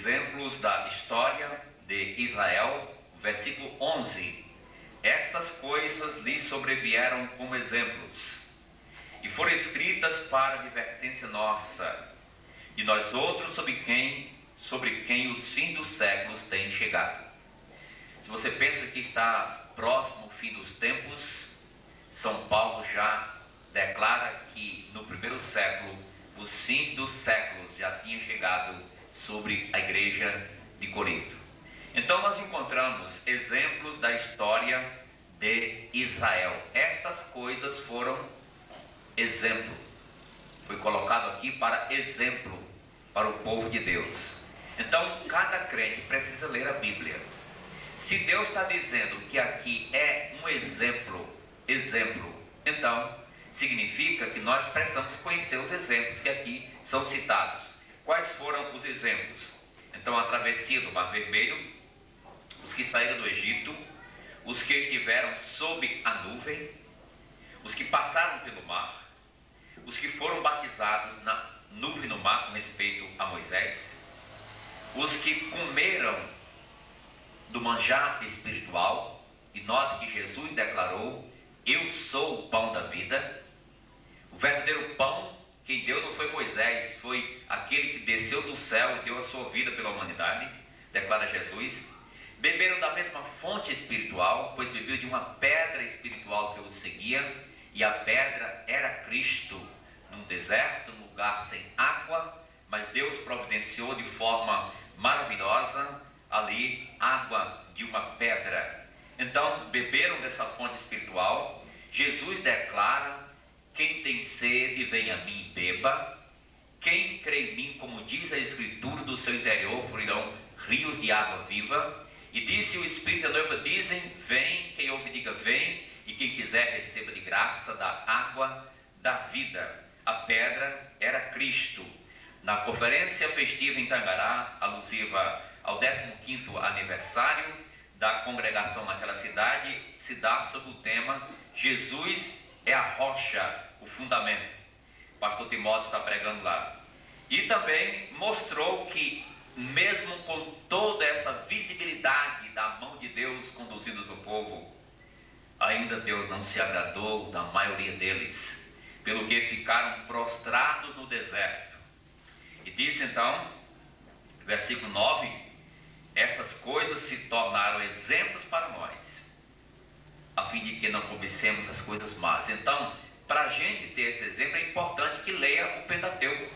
exemplos da história de Israel, versículo 11. Estas coisas lhe sobrevieram como exemplos, e foram escritas para advertência nossa, e nós outros sobre quem os fins dos séculos têm chegado. Se você pensa que está próximo o fim dos tempos, São Paulo já declara que no primeiro século, os fins dos séculos já tinham chegado sobre a igreja de Corinto. Então nós encontramos exemplos da história de Israel. Estas coisas foram exemplo. Foi colocado aqui para exemplo para o povo de Deus. Então cada crente precisa ler a Bíblia. Se Deus está dizendo que aqui é um exemplo, então significa que nós precisamos conhecer os exemplos que aqui são citados. Quais foram os exemplos? Então, a travessia do Mar Vermelho, os que saíram do Egito, os que estiveram sob a nuvem, os que passaram pelo mar, os que foram batizados na nuvem no mar com respeito a Moisés, os que comeram do manjar espiritual, e note que Jesus declarou: eu sou o pão da vida. O verdadeiro pão quem deu não foi Moisés, foi aquele que desceu do céu e deu a sua vida pela humanidade, declara Jesus. Beberam da mesma fonte espiritual, pois bebiam de uma pedra espiritual que os seguia, e a pedra era Cristo. Num deserto, num lugar sem água, mas Deus providenciou de forma maravilhosa ali água de uma pedra. Então beberam dessa fonte espiritual. Jesus declara: quem tem sede, venha a mim e beba. Quem crê em mim, como diz a Escritura, do seu interior fluirão rios de água viva. E disse o Espírito e a noiva dizem: vem. Quem ouve diga vem, e quem quiser receba de graça da água da vida. A pedra era Cristo. Na conferência festiva em Tangará, alusiva ao 15º aniversário da congregação naquela cidade, se dá sob o tema: Jesus é a rocha, o fundamento. O pastor Timóteo está pregando lá. E também mostrou que, mesmo com toda essa visibilidade da mão de Deus conduzindo o povo, ainda Deus não se agradou da maioria deles, pelo que ficaram prostrados no deserto. E disse então, versículo 9: estas coisas se tornaram exemplos para nós, a fim de que não cobicemos as coisas más. Então, para a gente ter esse exemplo, é importante que leia o Pentateuco,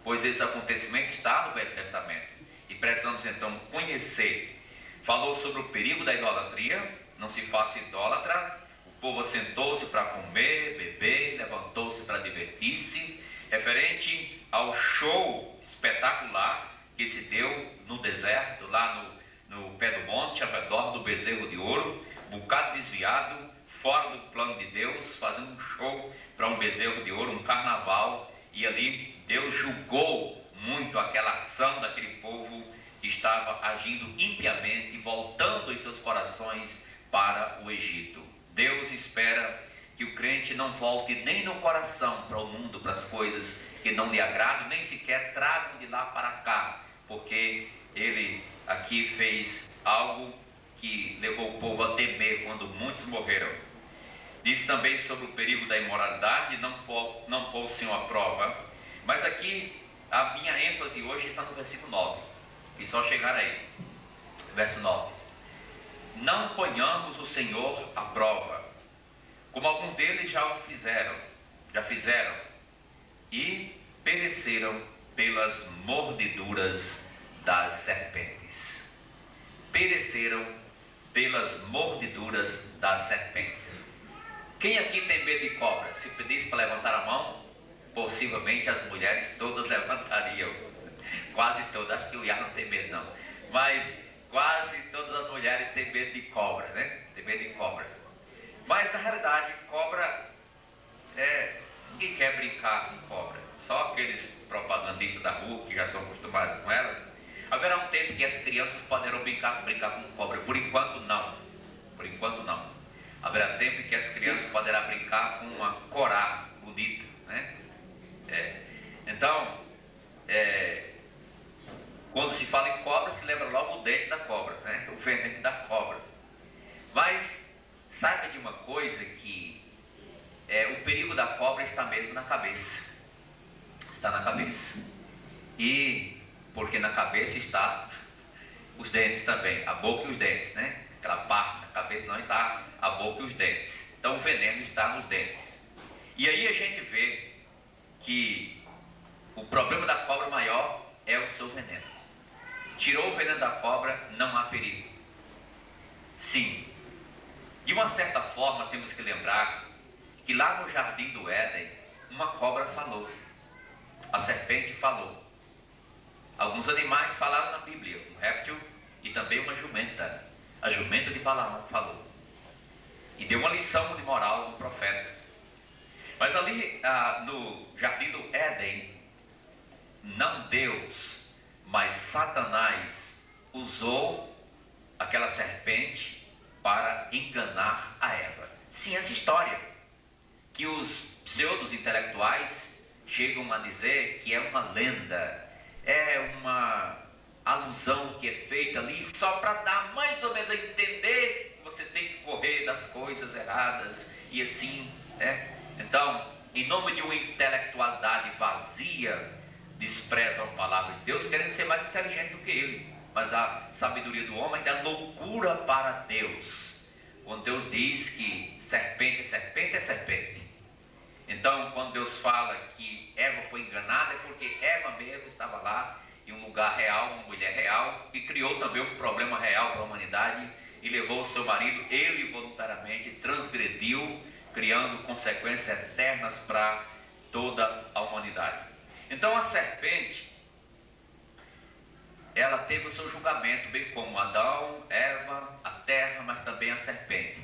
pois esse acontecimento está no Velho Testamento, e precisamos então conhecer. Falou sobre o perigo da idolatria: não se faça idólatra. O povo assentou-se para comer, beber, levantou-se para divertir-se, referente ao show espetacular que se deu no deserto, lá no pé do monte, ao redor do bezerro de ouro, um bocado desviado, fora do plano de Deus, fazendo um show para um bezerro de ouro, um carnaval. E ali Deus julgou muito aquela ação daquele povo que estava agindo impiamente, voltando os seus corações para o Egito. Deus espera que o crente não volte nem no coração para o mundo, para as coisas que não lhe agradam, nem sequer tragam de lá para cá, porque ele aqui fez algo que levou o povo a temer quando muitos morreram. Diz também sobre o perigo da imoralidade: não pôr o Senhor à prova. Mas aqui a minha ênfase hoje está no versículo 9, e só chegar aí. Verso 9: não ponhamos o Senhor à prova, como alguns deles já fizeram, e pereceram pelas mordeduras das serpentes. Pereceram pelas mordeduras das serpentes. Quem aqui tem medo de cobra? Se pedisse para levantar a mão, possivelmente as mulheres todas levantariam. Quase todas. Acho que o Iá não tem medo não, mas quase todas as mulheres têm medo de cobra, né? Tem medo de cobra. Mas na realidade, cobra ninguém quer brincar com cobra. Só aqueles propagandistas da rua que já são acostumados com elas. Haverá um tempo que as crianças poderão brincar com cobra. Por enquanto não. Haverá tempo que as crianças poderão brincar com uma corá bonita, né? Então, Quando se fala em cobra, se lembra logo o dente da cobra, né? O veneno da cobra. Mas saiba de uma coisa, que o perigo da cobra está mesmo na cabeça. Está na cabeça. E porque na cabeça está os dentes também, a boca e os dentes, né? Aquela parte na cabeça não está a boca e os dentes. Então o veneno está nos dentes. E aí a gente vê que o problema da cobra maior é o seu veneno. Tirou o veneno da cobra, não há perigo. Sim, de uma certa forma temos que lembrar que lá no jardim do Éden, uma cobra falou, a serpente falou. Alguns animais falaram na Bíblia, um réptil e também uma jumenta. A jumenta de Balaão falou. E deu uma lição de moral no profeta. Mas ali no jardim do Éden, não Deus, mas Satanás usou aquela serpente para enganar a Eva. Sim, essa história que os pseudos intelectuais chegam a dizer que é uma lenda, é uma alusão que é feita ali só para dar mais ou menos a entender que você tem que correr das coisas erradas e assim, né? Então, em nome de uma intelectualidade vazia, desprezam a palavra de Deus, querem ser mais inteligente do que ele. Mas a sabedoria do homem é loucura para Deus. Quando Deus diz que serpente é serpente, é serpente. Então, quando Deus fala que Eva foi enganada, é porque Eva mesmo estava lá em um lugar real, uma mulher real, e criou também um problema real para a humanidade, e levou o seu marido, ele voluntariamente transgrediu, criando consequências eternas para toda a humanidade. Então a serpente, ela teve o seu julgamento, bem como Adão, Eva, a terra, mas também a serpente.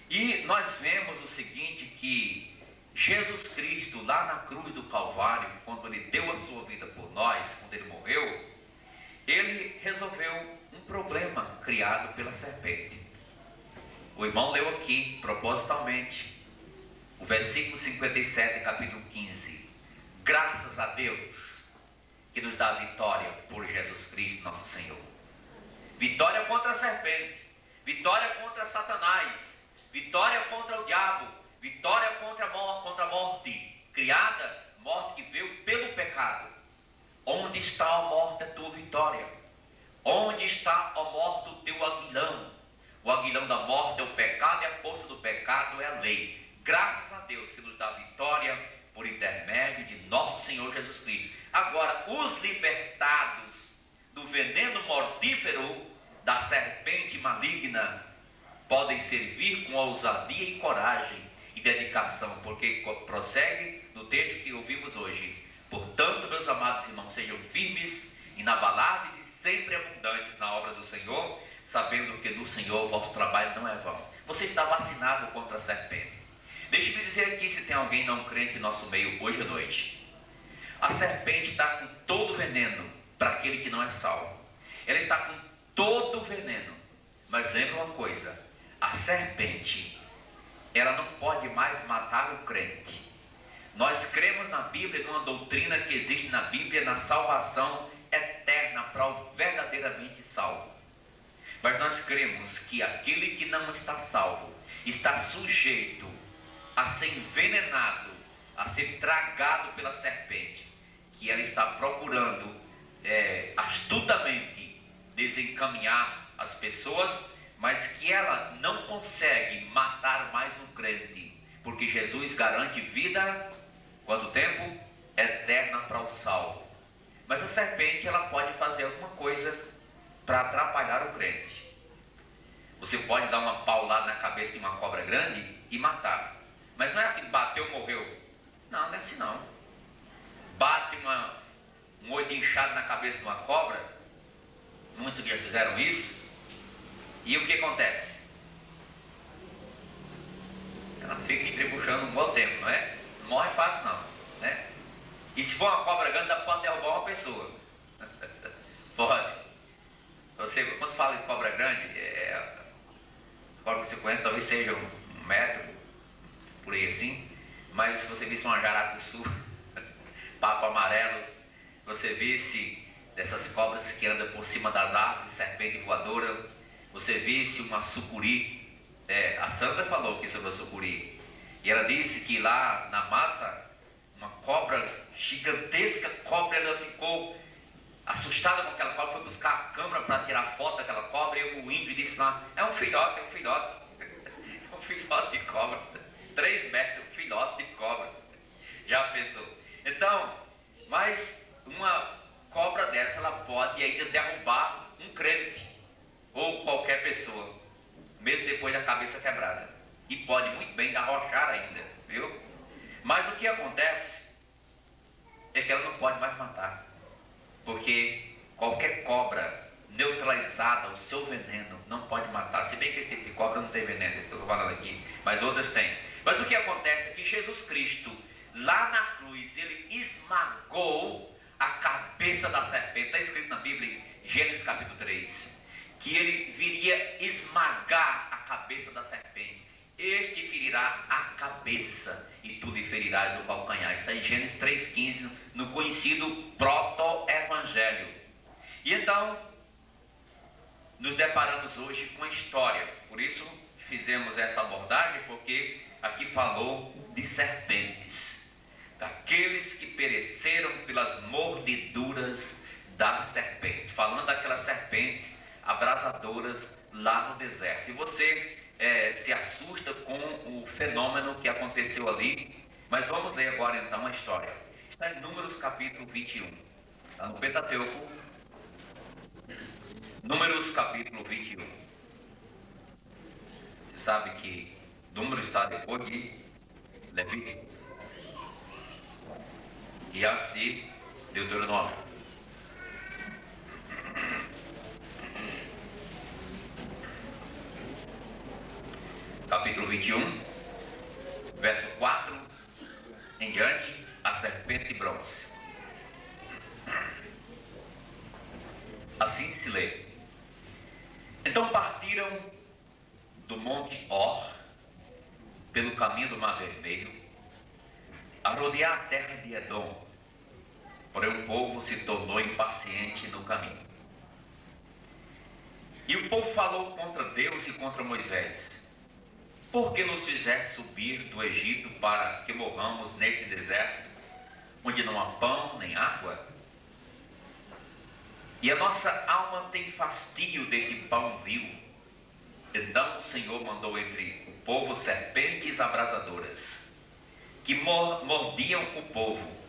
E nós vemos o seguinte, que Jesus Cristo, lá na cruz do Calvário, quando ele deu a sua vida por nós, quando ele morreu, ele resolveu um problema criado pela serpente. O irmão leu aqui, propositalmente, o versículo 57, capítulo 15. Graças a Deus que nos dá a vitória por Jesus Cristo, nosso Senhor. Vitória contra a serpente, vitória contra Satanás, vitória contra o diabo, vitória contra a morte criada, morte que veio pelo pecado. Onde está, ó morte, a tua vitória? Onde está, ó morte, o teu aguilhão? O aguilhão da morte é o pecado, e a força do pecado é a lei. Graças a Deus que nos dá vitória por intermédio de nosso Senhor Jesus Cristo. Agora, os libertados do veneno mortífero da serpente maligna podem servir com ousadia e coragem e dedicação, porque prossegue no texto que ouvimos hoje. Portanto, meus amados irmãos, sejam firmes, inabaláveis e sempre abundantes na obra do Senhor, sabendo que no Senhor o vosso trabalho não é vão. Você está vacinado contra a serpente. Deixe-me dizer aqui, se tem alguém não crente em nosso meio hoje à noite. A serpente está com todo o veneno para aquele que não é salvo. Ela está com todo o veneno. Mas lembra uma coisa, a serpente, ela não pode mais matar o crente. Nós cremos na Bíblia, numa doutrina que existe na Bíblia, na salvação eterna para o verdadeiramente salvo. Mas nós cremos que aquele que não está salvo está sujeito a ser envenenado, a ser tragado pela serpente, que ela está procurando astutamente desencaminhar as pessoas, mas que ela não consegue matar mais um crente, porque Jesus garante vida, quanto tempo? Eterna para o salvo. Mas a serpente, ela pode fazer alguma coisa para atrapalhar o crente. Você pode dar uma paulada na cabeça de uma cobra grande e matar. Mas não é assim, bateu, morreu. Não, não é assim não. Bate um olho inchado na cabeça de uma cobra. Muitos já fizeram isso. E o que acontece? Ela fica estrebuchando um bom tempo, não é? Não morre fácil não, né? E se for uma cobra grande, dá para derrubar uma pessoa. Pode. Você, quando fala de cobra grande, a cobra que você conhece talvez seja 1 metro, por aí assim. Mas se você visse uma jaracuçu, papo amarelo, você visse dessas cobras que andam por cima das árvores, serpente voadora. Você visse uma sucuri. A Sandra falou aqui sobre a sucuri. E ela disse que lá na mata, uma cobra, gigantesca cobra, ela ficou assustada com aquela cobra, foi buscar a câmera para tirar foto daquela cobra, e o índio disse lá, é um filhote, um filhote de cobra, 3 metros, um filhote de cobra. Já pensou? Então, mas uma cobra dessa, ela pode ainda derrubar um crente, ou qualquer pessoa, mesmo depois da cabeça quebrada, e pode muito bem arrochar ainda, viu? Mas o que acontece é que ela não pode mais matar, porque qualquer cobra neutralizada, o seu veneno não pode matar. Se bem que esse tipo de cobra não tem veneno, estou falando aqui, mas outras têm. Mas o que acontece é que Jesus Cristo, lá na cruz, ele esmagou a cabeça da serpente. Está escrito na Bíblia, em Gênesis capítulo 3, que ele viria esmagar a cabeça da serpente. Este ferirá a cabeça e tu lhe ferirás o calcanhar. Está em Gênesis 3,15, no conhecido proto-evangelho. E então, nos deparamos hoje com a história. Por isso fizemos essa abordagem, porque aqui falou de serpentes, daqueles que pereceram pelas mordeduras das serpentes, falando daquelas serpentes abrasadoras lá no deserto. E você se assusta com o fenômeno que aconteceu ali, mas vamos ler agora então a história. Está em Números capítulo 21, está no Pentateuco, Números capítulo 21. Você sabe que Números está depois de Levítico e antes de Deuteronômio. Capítulo 21, verso 4 em diante, a serpente de bronze. Assim se lê. Então partiram do monte Or, pelo caminho do Mar Vermelho, a rodear a terra de Edom. Porém o povo se tornou impaciente no caminho. E o povo falou contra Deus e contra Moisés: por que nos fizeste subir do Egito para que morramos neste deserto, onde não há pão nem água? E a nossa alma tem fastio deste pão vil. Então o Senhor mandou entre o povo serpentes abrasadoras, que mordiam o povo,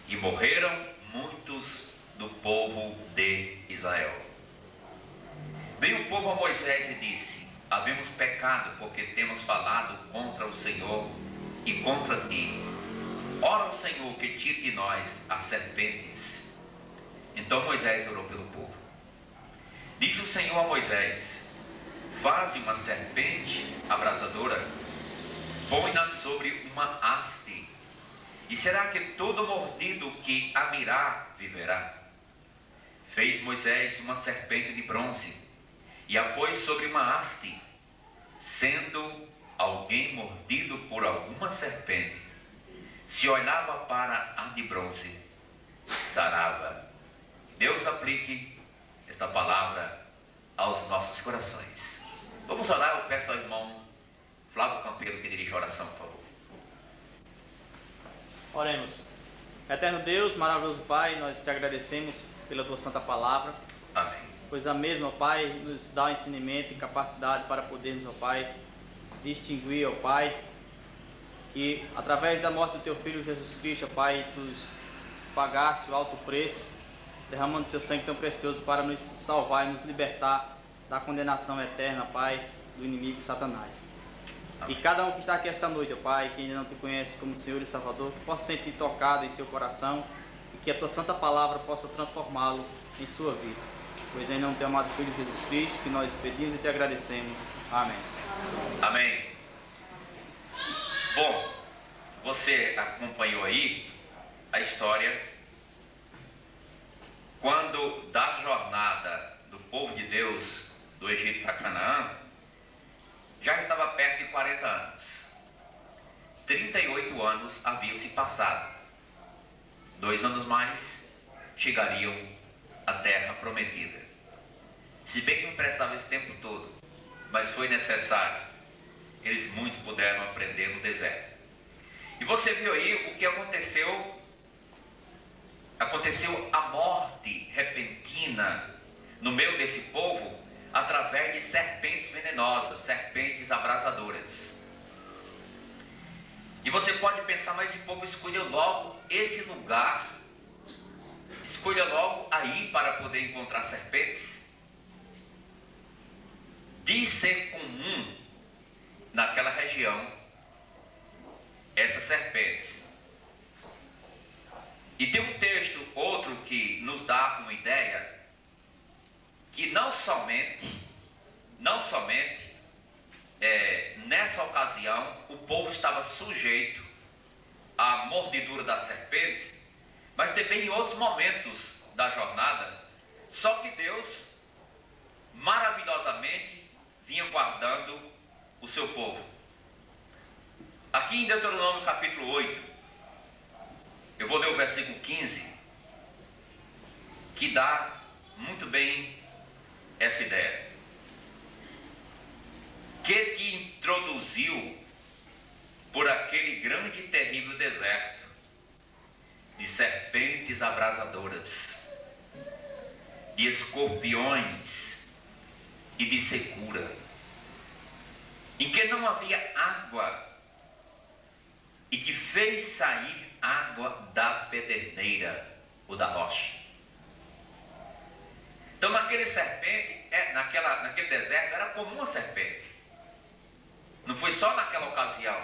e morreram muitos do povo de Israel. Veio o povo a Moisés e disse: havemos pecado, porque temos falado contra o Senhor e contra ti. Ora ao Senhor que tire de nós as serpentes. Então Moisés orou pelo povo. Disse o Senhor a Moisés: faze uma serpente abrasadora, põe-na sobre uma haste, e será que todo mordido que a mirar viverá? Fez Moisés uma serpente de bronze, e a pôs sobre uma haste. Sendo alguém mordido por alguma serpente, se olhava para a de bronze, sarava. Deus aplique esta palavra aos nossos corações. Vamos orar. Eu peço ao irmão Flávio Campeiro que dirija a oração, por favor. Oremos. Eterno Deus, maravilhoso Pai, nós te agradecemos pela tua santa palavra. Amém. Pois a mesma, ó Pai, nos dá o ensinamento e capacidade para podermos, ó Pai, distinguir, ó Pai, que através da morte do teu Filho Jesus Cristo, ó Pai, tu pagaste o alto preço, derramando seu sangue tão precioso para nos salvar e nos libertar da condenação eterna, Pai, do inimigo Satanás. Amém. E cada um que está aqui esta noite, ó Pai, que ainda não te conhece como Senhor e Salvador, que possa sentir tocado em seu coração e que a tua santa palavra possa transformá-lo em sua vida. Pois em nome do teu amado Filho Jesus Cristo, que nós pedimos e te agradecemos. Amém. Amém. Bom, você acompanhou aí a história quando da jornada do povo de Deus do Egito para Canaã, já estava perto de 40 anos. 38 anos haviam se passado. 2 anos mais chegariam a terra prometida. Se bem que não prestava esse tempo todo, mas foi necessário. Eles muito puderam aprender no deserto. E você viu aí o que aconteceu. Aconteceu a morte repentina no meio desse povo através de serpentes venenosas, serpentes abrasadoras. E você pode pensar, mas esse povo escolheu logo esse lugar, escolha logo aí para poder encontrar serpentes. Diz ser comum naquela região essas serpentes. E tem um texto, outro, que nos dá uma ideia que não somente nessa ocasião o povo estava sujeito à mordidura das serpentes, mas também em outros momentos da jornada. Só que Deus maravilhosamente vinha guardando o seu povo. Aqui em Deuteronômio capítulo 8, eu vou ler o versículo 15, que dá muito bem essa ideia. Que te introduziu por aquele grande e terrível deserto de serpentes abrasadoras, de escorpiões e de secura, em que não havia água, e que fez sair água da pederneira ou da rocha. Então naquele deserto era comum a serpente. Não foi só naquela ocasião.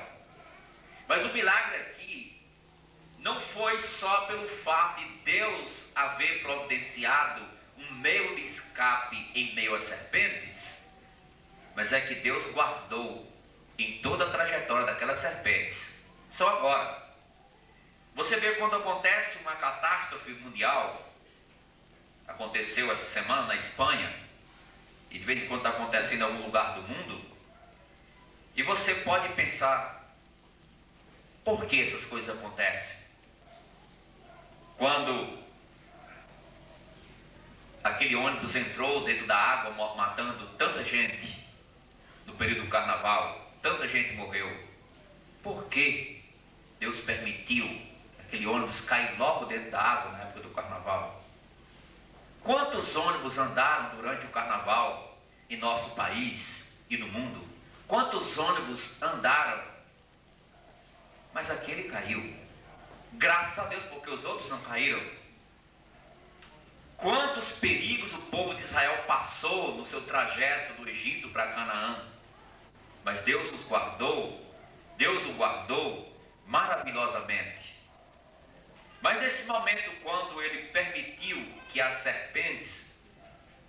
Mas o milagre aqui não foi só pelo fato de Deus haver providenciado um meio de escape em meio às serpentes, mas é que Deus guardou em toda a trajetória daquelas serpentes. Só agora, você vê quando acontece uma catástrofe mundial. Aconteceu essa semana na Espanha, e de vez em quando está acontecendo em algum lugar do mundo, e você pode pensar, por que essas coisas acontecem? Quando aquele ônibus entrou dentro da água, matando tanta gente, no período do carnaval, tanta gente morreu, por que Deus permitiu aquele ônibus cair logo dentro da água na época do carnaval? Quantos ônibus andaram durante o carnaval em nosso país e no mundo? Quantos ônibus andaram? Mas aquele caiu. Graças a Deus, porque os outros não caíram. Quantos perigos o povo de Israel passou no seu trajeto do Egito para Canaã? Mas Deus os guardou. Deus o guardou maravilhosamente. Mas nesse momento, quando ele permitiu que as serpentes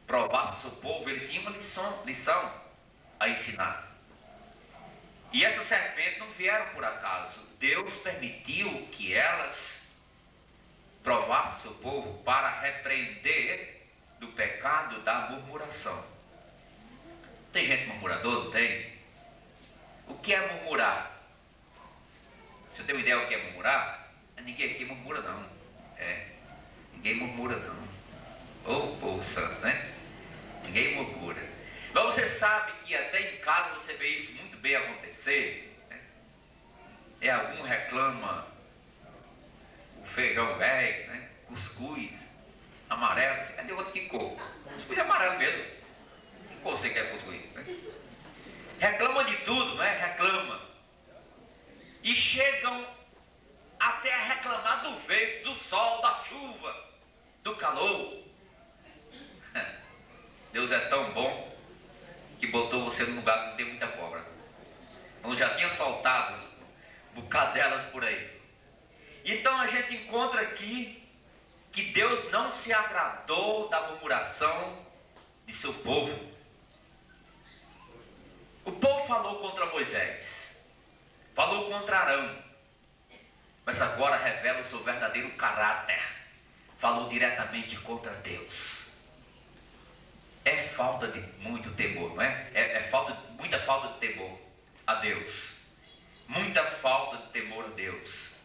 provassem o seu povo, ele tinha uma lição a ensinar. E essas serpentes não vieram por acaso. Deus permitiu que elas provassem o seu povo para repreender do pecado da murmuração. Tem gente murmurador? Não tem? O que é murmurar? Você tem uma ideia do que é murmurar? Ninguém aqui murmura não. Ninguém murmura não. Ô povo santo, né? Ninguém murmura. Mas você sabe que até em casa você vê isso muito bem acontecer, né? Algum reclama o feijão velho, né? Cuscuz amarelo. Cadê outro que cor? Cuscuz é amarelo mesmo. Que cor você quer cuscuz? Né? Reclama de tudo, né? Reclama. E chegam até a reclamar do vento, do sol, da chuva, do calor. Deus é tão bom que botou você num lugar que não tem muita cobra. Eu já tinha soltado um bocado delas por aí. Então a gente encontra aqui que Deus não se agradou da murmuração de seu povo. O povo falou contra Moisés, falou contra Arão, mas agora revela o seu verdadeiro caráter. Falou diretamente contra Deus. É falta de muito temor, não é? Muita falta de temor a Deus. Muita falta de temor a Deus.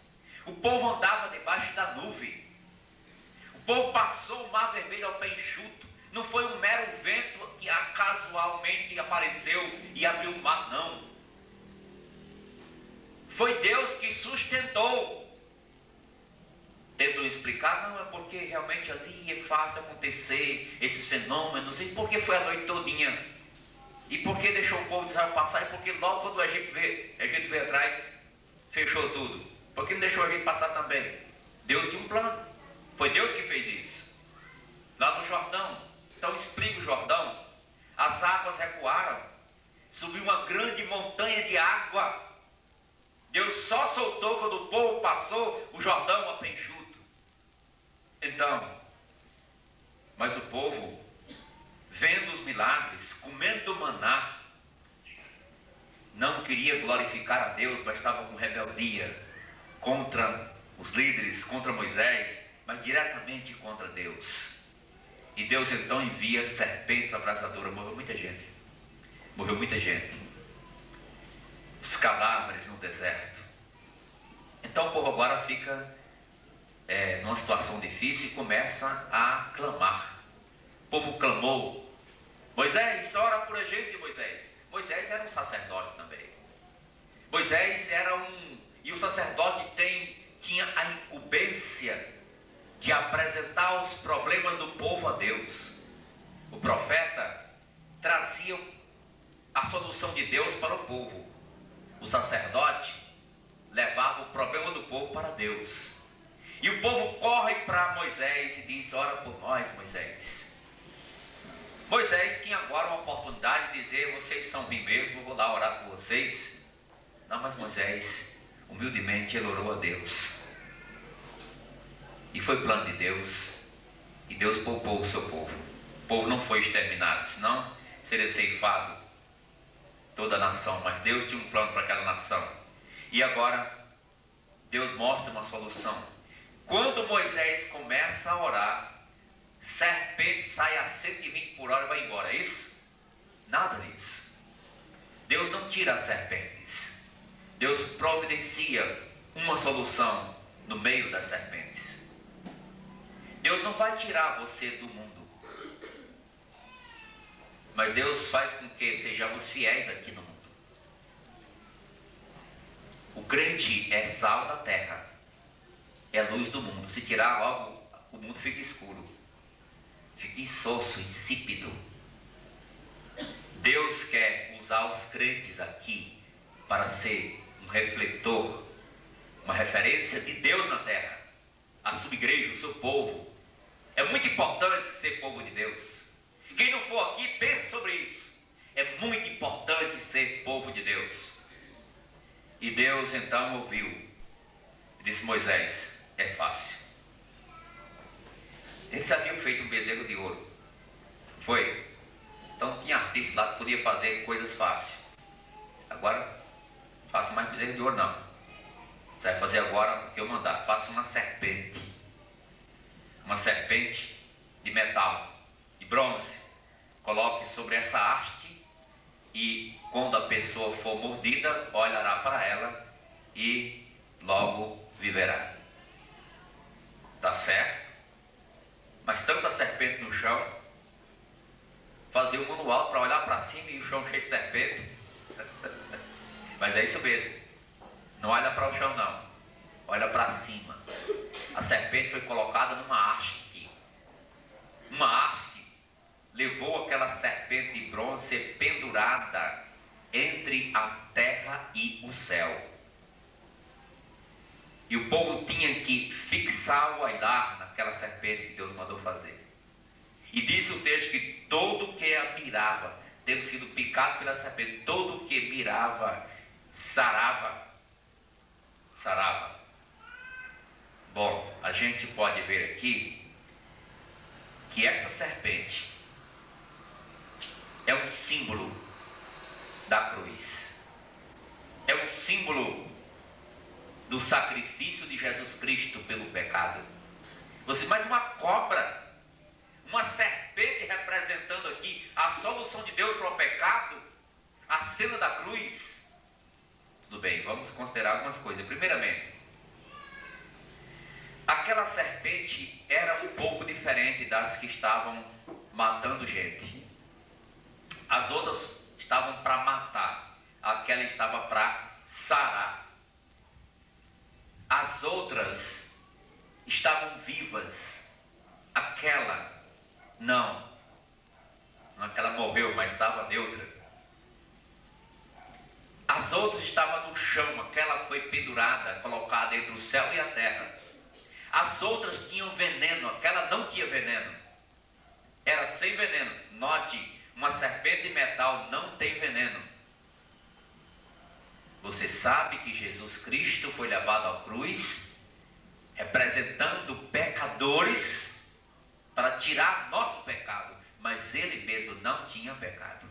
O povo andava debaixo da nuvem. O O povo passou o mar vermelho ao pé enxuto. Não foi um mero vento que casualmente apareceu e abriu o mar, não. Foi Deus que sustentou. Tentou explicar, não, é porque realmente ali é fácil acontecer esses fenômenos, e porque foi a noite todinha, e porque deixou o povo de Israel passar, e porque logo quando o Egito veio atrás, fechou tudo. Porque não deixou a gente passar também? Deus tinha um plano. Foi Deus que fez isso. Lá no Jordão, então explica o Jordão, as águas recuaram, subiu uma grande montanha de água. Deus só soltou quando o povo passou o Jordão a pé enxuto. Então, mas o povo, vendo os milagres, comendo maná, não queria glorificar a Deus, mas estava com rebeldia contra os líderes, contra Moisés, mas diretamente contra Deus. E Deus então envia serpentes abrasadoras. Morreu muita gente. Morreu muita gente. Os cadáveres no deserto. Então o povo agora fica numa situação difícil e começa a clamar. O povo clamou: Moisés, ora por a gente, Moisés. Moisés era um sacerdote também. Moisés era e o sacerdote tinha a incumbência de apresentar os problemas do povo a Deus. O profeta trazia a solução de Deus para o povo. O sacerdote levava o problema do povo para Deus. E o povo corre para Moisés e diz: ora por nós, Moisés. Moisés tinha agora uma oportunidade de dizer: vocês são mim mesmo, vou lá orar por vocês. Não, mas Moisés, humildemente, ele orou a Deus. E foi plano de Deus. E Deus poupou o seu povo. O povo não foi exterminado, senão seria ceifado toda a nação. Mas Deus tinha um plano para aquela nação. E agora, Deus mostra uma solução. Quando Moisés começa a orar, serpente sai a 120 por hora e vai embora. É isso? Nada disso. Deus não tira as serpentes. Deus providencia uma solução no meio das serpentes. Deus não vai tirar você do mundo, mas Deus faz com que sejamos fiéis aqui no mundo. O crente é sal da terra, é luz do mundo. Se tirar logo, o mundo fica escuro, fica insosso, insípido. Deus quer usar os crentes aqui para ser um refletor, uma referência de Deus na terra. A sua igreja, o seu povo. É muito importante ser povo de Deus. Quem não for aqui, pense sobre isso. É muito importante ser povo de Deus. E Deus então ouviu e disse: Moisés, é fácil. Eles haviam feito um bezerro de ouro. Foi? Então tinha artista lá que podia fazer coisas fáceis. Agora, não faça mais bezerro de ouro não. Você vai fazer agora o que eu mandar. Faça uma serpente. Uma serpente de metal, de bronze. Coloque sobre essa haste e quando a pessoa for mordida, olhará para ela e logo viverá. Tá certo? Mas tanta serpente no chão, fazer um manual para olhar para cima e o chão cheio de serpente. Mas é isso mesmo. Não olha para o chão não, olha para cima. A serpente foi colocada numa haste. Uma haste levou aquela serpente de bronze pendurada entre a terra e o céu. E o povo tinha que fixar o olhar naquela serpente que Deus mandou fazer. E diz o texto que todo que a mirava, tendo sido picado pela serpente, todo que mirava, sarava. Sarava. Bom, a gente pode ver aqui que esta serpente é um símbolo da cruz. É um símbolo do sacrifício de Jesus Cristo pelo pecado. Mas uma cobra, uma serpente representando aqui a solução de Deus para o pecado, a cena da cruz. Tudo bem, vamos considerar algumas coisas. Primeiramente, a aquela serpente era um pouco diferente das que estavam matando gente. As outras estavam para matar, aquela estava para sarar. As outras estavam vivas, aquela não. Aquela morreu, mas estava neutra. As outras estavam no chão, aquela foi pendurada, colocada entre o céu e a terra. As outras tinham veneno, aquela não tinha veneno. Era sem veneno. Note, uma serpente de metal não tem veneno. Você sabe que Jesus Cristo foi levado à cruz, representando pecadores, para tirar nosso pecado, mas ele mesmo não tinha pecado.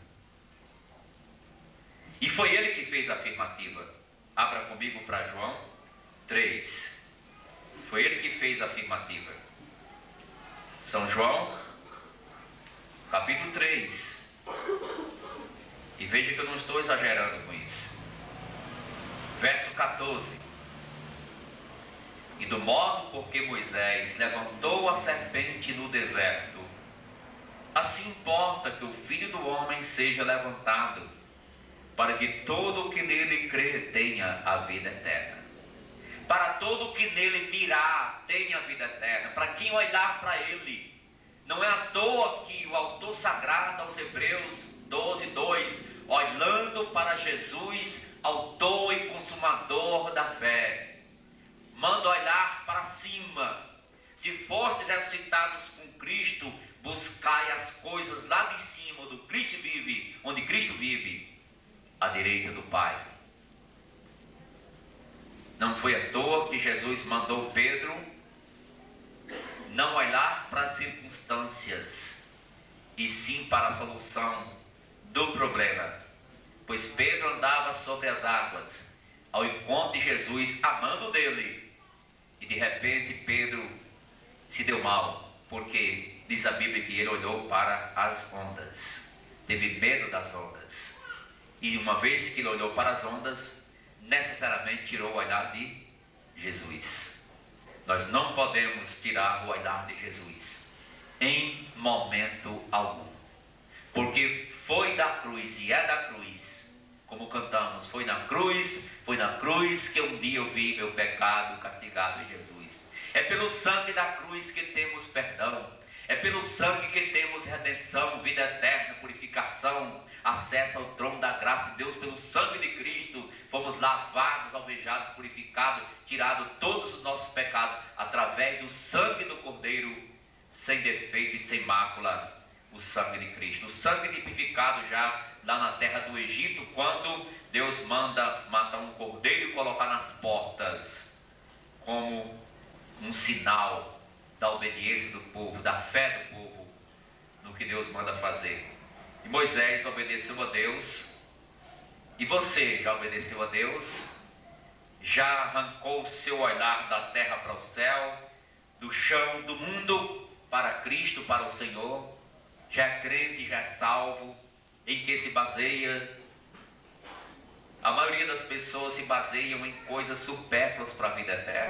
E foi ele que fez a afirmativa. Abra comigo para João 3. Foi ele que fez a afirmativa. São João, capítulo 3. E veja que eu não estou exagerando com isso. Verso 14. E do modo por que Moisés levantou a serpente no deserto, assim importa que o Filho do Homem seja levantado, para que todo o que nele crê tenha a vida eterna. Para todo o que nele mirar tenha a vida eterna. Para quem olhar para ele. Não é à toa que o autor sagrado aos Hebreus 12:2, olhando para Jesus, autor e consumador da fé, manda olhar para cima. Se fostes ressuscitados com Cristo, buscai as coisas lá de cima, onde Cristo vive, à direita do Pai. Não foi à toa que Jesus mandou Pedro não olhar para as circunstâncias, e sim para a solução do problema. Pois Pedro andava sobre as águas, ao encontro de Jesus, amando dele. E de repente Pedro se deu mal, porque diz a Bíblia que ele olhou para as ondas, teve medo das ondas. E uma vez que ele olhou para as ondas, necessariamente tirou o olhar de Jesus. Nós não podemos tirar o olhar de Jesus em momento algum, porque foi da cruz e é da cruz, como cantamos, foi na cruz que um dia eu vi meu pecado castigado em Jesus. É pelo sangue da cruz que temos perdão, é pelo sangue que temos redenção, vida eterna, purificação, acesso ao trono da graça de Deus. Pelo sangue de Cristo fomos lavados, alvejados, purificados, tirados todos os nossos pecados, através do sangue do Cordeiro, sem defeito e sem mácula, o sangue de Cristo. O sangue tipificado já lá na terra do Egito, quando Deus manda matar um cordeiro e colocar nas portas, como um sinal da obediência do povo, da fé do povo, no que Deus manda fazer. E Moisés obedeceu a Deus. E você já obedeceu a Deus? Já arrancou o seu olhar da terra para o céu, do chão, do mundo para Cristo, para o Senhor? Já é crente, já é salvo? Em que se baseia? A maioria das pessoas se baseiam em coisas supérfluas para a vida eterna.